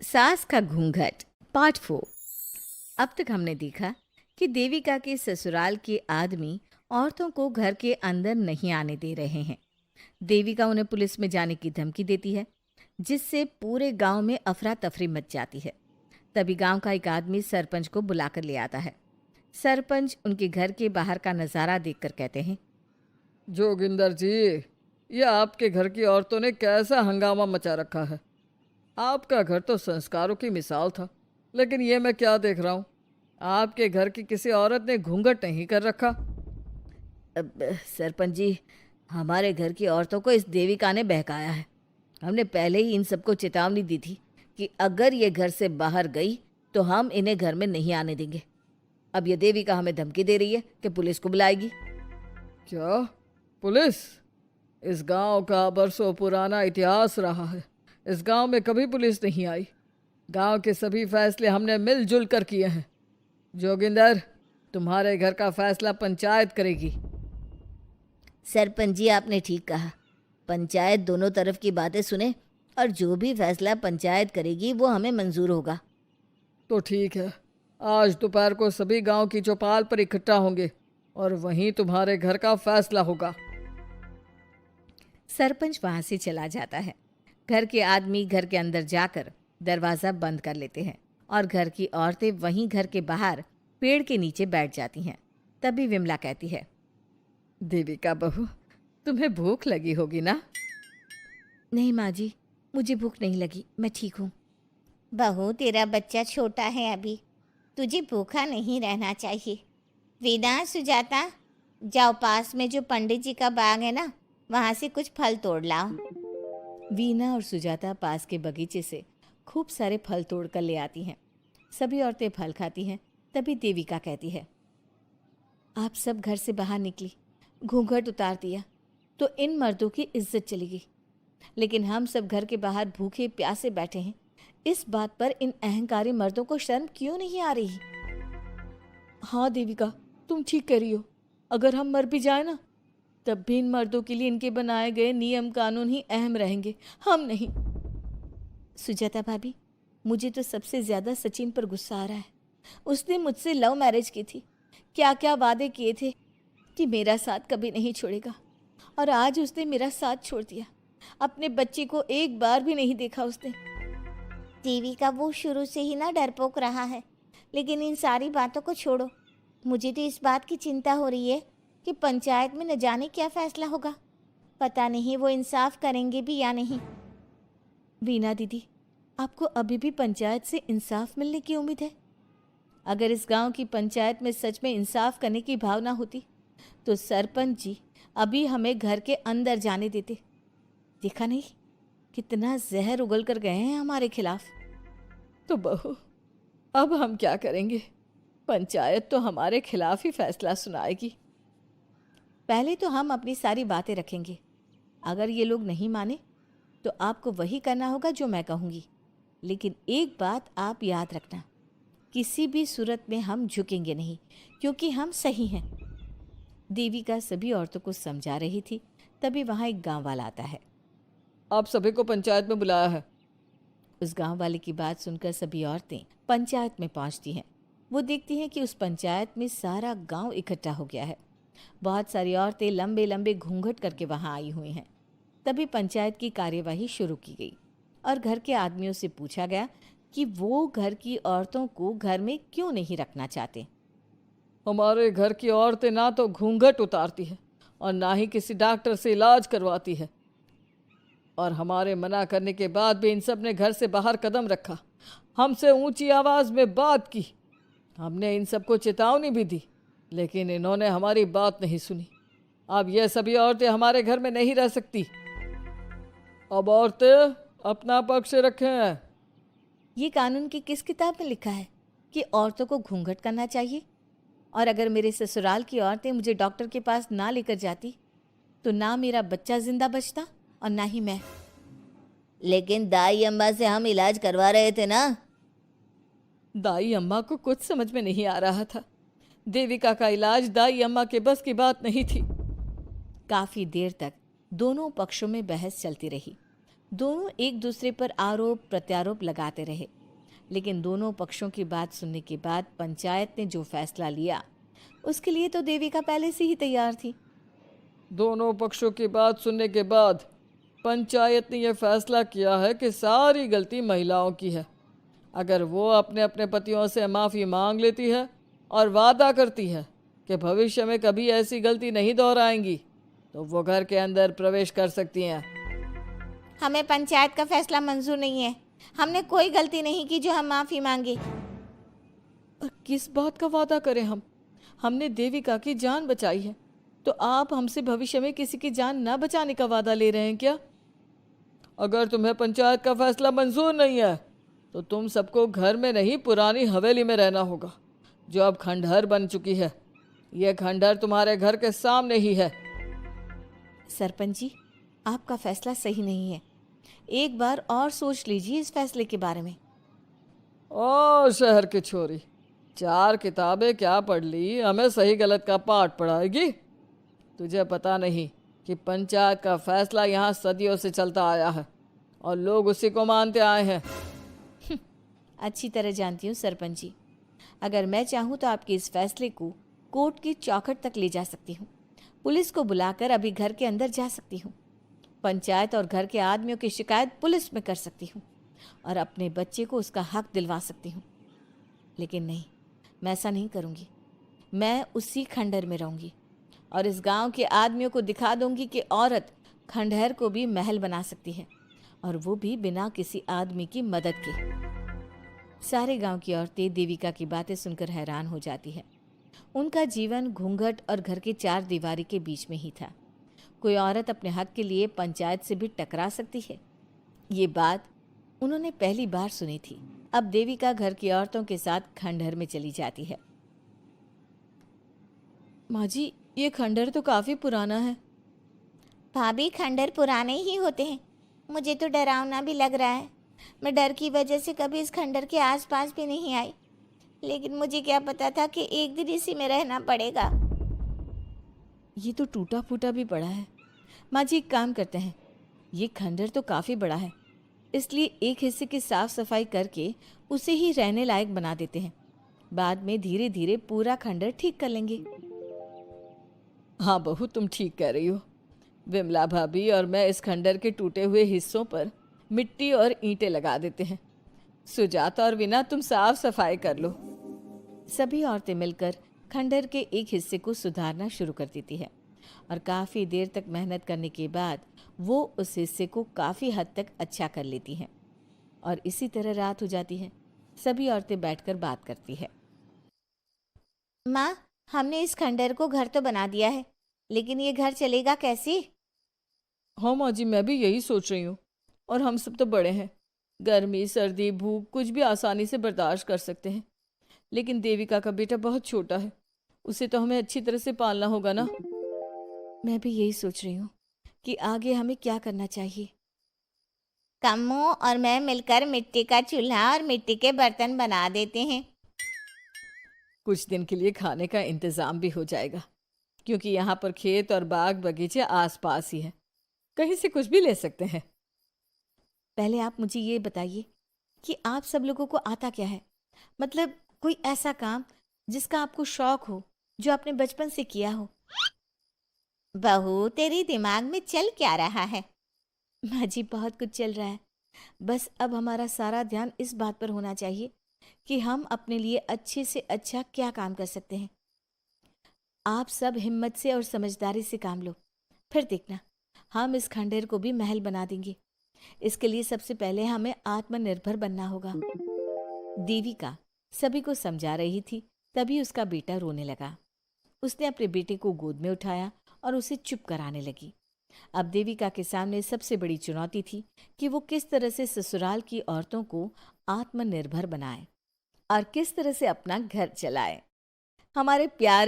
सास का घूंघट पार्ट 4। अब तक हमने देखा कि देविका के ससुराल के आदमी औरतों को घर के अंदर नहीं आने दे रहे हैं। देविका उन्हें पुलिस में जाने की धमकी देती है, जिससे पूरे गांव में अफरा तफरी मच जाती है। तभी गांव का एक आदमी सरपंच को बुलाकर ले आता है। सरपंच उनके घर के बाहर का नज़ारा देखकर कहते हैं, जोगिंदर जी, ये आपके घर की औरतों ने कैसा हंगामा मचा रखा है। आपका घर तो संस्कारों की मिसाल था, लेकिन ये मैं क्या देख रहा हूँ। आपके घर की किसी औरत ने घूंघट नहीं कर रखा। अब सरपंच जी, हमारे घर की औरतों को इस देविका ने बहकाया है। हमने पहले ही इन सबको चेतावनी दी थी कि अगर ये घर से बाहर गई तो हम इन्हें घर में नहीं आने देंगे। अब ये देविका हमें धमकी दे रही है कि पुलिस को बुलाएगी। क्या? पुलिस? इस गांव का बरसों पुराना इतिहास रहा है। इस गांव में कभी पुलिस नहीं आई। गांव के सभी फैसले हमने मिलजुल कर किए हैं। जोगिंदर, तुम्हारे घर का फैसला पंचायत करेगी। सरपंच जी, आपने ठीक कहा। पंचायत दोनों तरफ की बातें सुने और जो भी फैसला पंचायत करेगी वो हमें मंजूर होगा। तो ठीक है, आज दोपहर को सभी गांव की चौपाल पर इकट्ठा होंगे और वहीं तुम्हारे घर का फैसला होगा। सरपंच वहां से चला जाता है। घर के आदमी घर के अंदर जाकर दरवाज़ा बंद कर लेते हैं और घर की औरतें वहीं घर के बाहर पेड़ के नीचे बैठ जाती हैं। तभी विमला कहती है, देविका बहू, तुम्हें भूख लगी होगी ना? नहीं माँ जी, मुझे भूख नहीं लगी, मैं ठीक हूँ। बहू, तेरा बच्चा छोटा है अभी, तुझे भूखा नहीं रहना चाहिए। वेदा, सुजाता, जाओ पास में जो पंडित जी का बाग है ना, वहाँ से कुछ फल तोड़ लाओ। वीना और सुजाता पास के बगीचे से खूब सारे फल तोड़ कर ले आती हैं। सभी औरतें फल खाती हैं। तभी देविका कहती है, आप सब घर से बाहर निकली, घूंघट उतार दिया तो इन मर्दों की इज्जत चली गई, लेकिन हम सब घर के बाहर भूखे प्यासे बैठे हैं। इस बात पर इन अहंकारी मर्दों को शर्म क्यों नहीं आ रही? हाँ देविका, तुम ठीक कह रही हो। अगर हम मर भी जाए ना, तब भी इन मर्दों के लिए इनके बनाए गए नियम कानून ही अहम रहेंगे, हम नहीं। सुजाता भाभी, मुझे तो सबसे ज़्यादा सचिन पर गुस्सा आ रहा है। उसने मुझसे लव मैरिज की थी, क्या क्या वादे किए थे कि मेरा साथ कभी नहीं छोड़ेगा, और आज उसने मेरा साथ छोड़ दिया। अपने बच्चे को एक बार भी नहीं देखा उसने। देविका, वो शुरू से ही ना डरपोक रहा है, लेकिन इन सारी बातों को छोड़ो। मुझे तो इस बात की चिंता हो रही है कि पंचायत में न जाने क्या फैसला होगा। पता नहीं वो इंसाफ करेंगे भी या नहीं। वीना दीदी, आपको अभी भी पंचायत से इंसाफ मिलने की उम्मीद है? अगर इस गांव की पंचायत में सच में इंसाफ करने की भावना होती तो सरपंच जी अभी हमें घर के अंदर जाने देते। देखा नहीं कितना जहर उगल कर गए हैं हमारे खिलाफ। तो बहू, अब हम क्या करेंगे? पंचायत तो हमारे खिलाफ ही फैसला सुनाएगी। पहले तो हम अपनी सारी बातें रखेंगे। अगर ये लोग नहीं माने तो आपको वही करना होगा जो मैं कहूँगी। लेकिन एक बात आप याद रखना, किसी भी सूरत में हम झुकेंगे नहीं, क्योंकि हम सही हैं। देविका सभी औरतों को समझा रही थी। तभी वहाँ एक गांव वाला आता है। आप सभी को पंचायत में बुलाया है। उस गांव वाले की बात सुनकर सभी औरतें पंचायत में पहुंचती हैं। वो देखती हैं कि उस पंचायत में सारा गांव इकट्ठा हो गया है। बहुत सारी औरतें लंबे लंबे घूंघट करके वहां आई हुई हैं। तभी पंचायत की कार्यवाही शुरू की गई और घर के आदमियों से पूछा गया कि वो घर की औरतों को घर में क्यों नहीं रखना चाहते। हमारे घर की औरतें ना तो घूंघट उतारती है और ना ही किसी डॉक्टर से इलाज करवाती है, और हमारे मना करने के बाद भी इन सब ने घर से बाहर कदम रखा, हमसे ऊंची आवाज़ में बात की। हमने इन सबको चेतावनी भी दी, लेकिन इन्होंने हमारी बात नहीं सुनी। अब ये सभी औरतें हमारे घर में नहीं रह सकती। अब औरतें अपना पक्ष रखें। ये कानून की किस किताब में लिखा है कि औरतों को घूंघट करना चाहिए? और अगर मेरे ससुराल की औरतें मुझे डॉक्टर के पास ना लेकर जाती तो ना मेरा बच्चा जिंदा बचता और ना ही मैं। लेकिन दाई अम्मा से हम इलाज करवा रहे थे ना। दाई अम्मा को कुछ समझ में नहीं आ रहा था। देविका का इलाज दाई अम्मा के बस की बात नहीं थी। काफी देर तक दोनों पक्षों में बहस चलती रही। दोनों एक दूसरे पर आरोप प्रत्यारोप लगाते रहे, लेकिन दोनों पक्षों की बात सुनने के बाद पंचायत ने जो फैसला लिया उसके लिए तो देविका पहले से ही तैयार थी। दोनों पक्षों की बात सुनने के बाद पंचायत ने यह फैसला किया है कि सारी गलती महिलाओं की है। अगर वो अपने अपने पतियों से माफ़ी मांग लेती है और वादा करती है कि भविष्य में कभी ऐसी गलती नहीं दोहराएंगी, तो वो घर के अंदर प्रवेश कर सकती हैं। हमें पंचायत का फैसला मंजूर नहीं है। हमने कोई गलती नहीं की जो हम माफ़ी मांगे। और किस बात का वादा करें हम? हमने देविका की जान बचाई है, तो आप हमसे भविष्य में किसी की जान ना बचाने का वादा ले रहे हैं क्या? अगर तुम्हें पंचायत का फैसला मंजूर नहीं है तो तुम सबको घर में नहीं पुरानी हवेली में रहना होगा, जो अब खंडहर बन चुकी है। यह खंडहर तुम्हारे घर के सामने ही है। सरपंच जी, आपका फैसला सही नहीं है। एक बार और सोच लीजिए इस फैसले के बारे में। ओ शहर की छोरी, 4 किताबें क्या पढ़ ली, हमें सही गलत का पाठ पढ़ाएगी? तुझे पता नहीं कि पंचायत का फैसला यहाँ सदियों से चलता आया है और लोग उसी को मानते आए हैं। अच्छी तरह जानती हूँ सरपंच जी। अगर मैं चाहूँ तो आपके इस फैसले को कोर्ट की चौखट तक ले जा सकती हूँ। पुलिस को बुलाकर अभी घर के अंदर जा सकती हूँ। पंचायत और घर के आदमियों की शिकायत पुलिस में कर सकती हूँ और अपने बच्चे को उसका हक दिलवा सकती हूँ। लेकिन नहीं, मैं ऐसा नहीं करूँगी। मैं उसी खंडहर में रहूँगी और इस गांव के आदमियों को दिखा दूंगी कि औरत खंडहर को भी महल बना सकती है, और वो भी बिना किसी आदमी की मदद के। सारे गांव की औरतें देविका की बातें सुनकर हैरान हो जाती है। उनका जीवन घूंघट और घर के 4 दीवारी के बीच में ही था। कोई औरत अपने हक के लिए पंचायत से भी टकरा सकती है, ये बात उन्होंने पहली बार सुनी थी। अब देविका घर की औरतों के साथ खंडहर में चली जाती है। माँ जी, ये खंडहर तो काफ़ी पुराना है। भाभी, खंडहर पुराने ही होते हैं। मुझे तो डरावना भी लग रहा है। मैं डर की वजह से कभी इस खंडहर के आसपास भी नहीं आई, लेकिन मुझे क्या पता था कि एक दिन इसी में रहना पड़ेगा। ये तो टूटा फूटा भी पड़ा है। माँ जी, एक काम करते हैं, ये खंडहर तो काफ़ी बड़ा है, इसलिए एक हिस्से की साफ सफाई करके उसे ही रहने लायक बना देते हैं। बाद में धीरे धीरे पूरा खंडहर ठीक कर लेंगे। हाँ बहू, तुम ठीक कह रही हो। विमला भाभी और मैं इस खंडहर के टूटे हुए हिस्सों पर मिट्टी और ईंटें लगा देते हैं। सुजाता और वीना, तुम साफ सफाई कर लो। सभी औरतें मिलकर खंडहर के एक हिस्से को सुधारना शुरू कर देती है और काफ़ी देर तक मेहनत करने के बाद वो उस हिस्से को काफ़ी हद तक अच्छा कर लेती हैं। और इसी तरह रात हो जाती है। सभी औरतें बैठकर बात करती है। माँ, हमने इस खंडहर को घर तो बना दिया है, लेकिन ये घर चलेगा कैसे? हाँ माँ जी, मैं भी यही सोच रही हूँ। और हम सब तो बड़े हैं, गर्मी सर्दी भूख कुछ भी आसानी से बर्दाश्त कर सकते हैं। लेकिन देविका का बेटा बहुत छोटा है, उसे तो हमें अच्छी तरह से पालना होगा ना। मैं भी यही सोच रही हूँ कि आगे हमें क्या करना चाहिए। कम्मू और मैं मिलकर मिट्टी का चूल्हा और मिट्टी के बर्तन बना देते हैं। कुछ दिन के लिए खाने का इंतज़ाम भी हो जाएगा, क्योंकि यहाँ पर खेत और बाग बगीचे आसपास ही हैं, कहीं से कुछ भी ले सकते हैं। पहले आप मुझे ये बताइए कि आप सब लोगों को आता क्या है? मतलब कोई ऐसा काम जिसका आपको शौक हो, जो आपने बचपन से किया हो। बहू, तेरे दिमाग में चल क्या रहा है? माँ जी, बहुत कुछ चल रहा है। बस अब हमारा सारा ध्यान इस बात पर होना चाहिए कि हम अपने लिए अच्छे से अच्छा क्या काम कर सकते हैं। आप सब हिम्मत से और समझदारी से काम लो, फिर देखना हम इस खंडहर को भी महल बना देंगे। इसके लिए सबसे पहले हमें आत्मनिर्भर बनना होगा। देविका सभी को समझा रही थी, तभी उसका बेटा रोने लगा। उसने अपने बेटे को गोद में उठाया और उसे चुप कराने लगी। अब देविका के सामने सबसे बड़ी चुनौती थी कि वो किस तरह से ससुराल की औरतों को आत्मनिर्भर बनाए और किस तरह से अपना घर चलाए। हमारे प्यारे